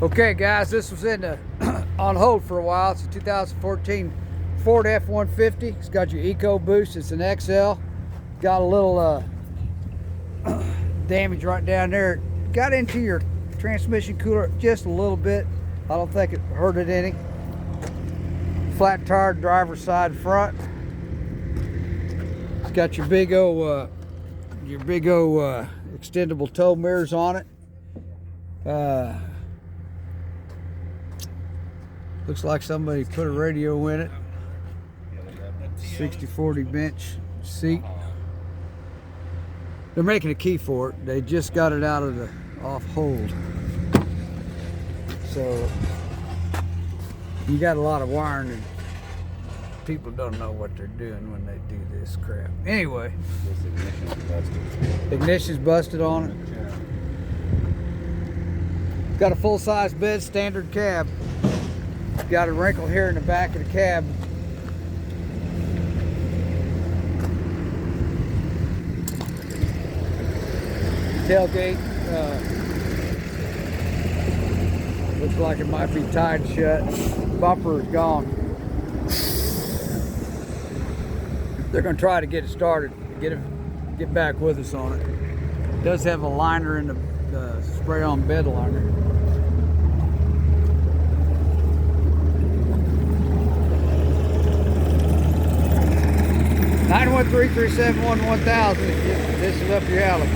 Okay guys, this was in the on hold for a while. It's a 2014 Ford F-150. It's got your Eco Boost. It's an XL. Got a little damage right down there. Got into your transmission cooler just a little bit. I don't think it hurt it any. Flat tire driver's side front. It's got your big old extendable tow mirrors on it. Looks like somebody put a radio in it. 60/40 bench seat. They're making a key for it. They just got it out of the off hold. So you got a lot of wiring and people don't know what they're doing when they do this crap. Anyway, ignition's busted on it. Got a full-size bed, standard cab. Got a wrinkle here in the back of the cab. Tailgate looks like it might be tied shut. Bumper is gone. They're going to try to get it started, get back with us on it. It does have a liner in the spray-on bed liner. 913-371-1000. This is up your alley.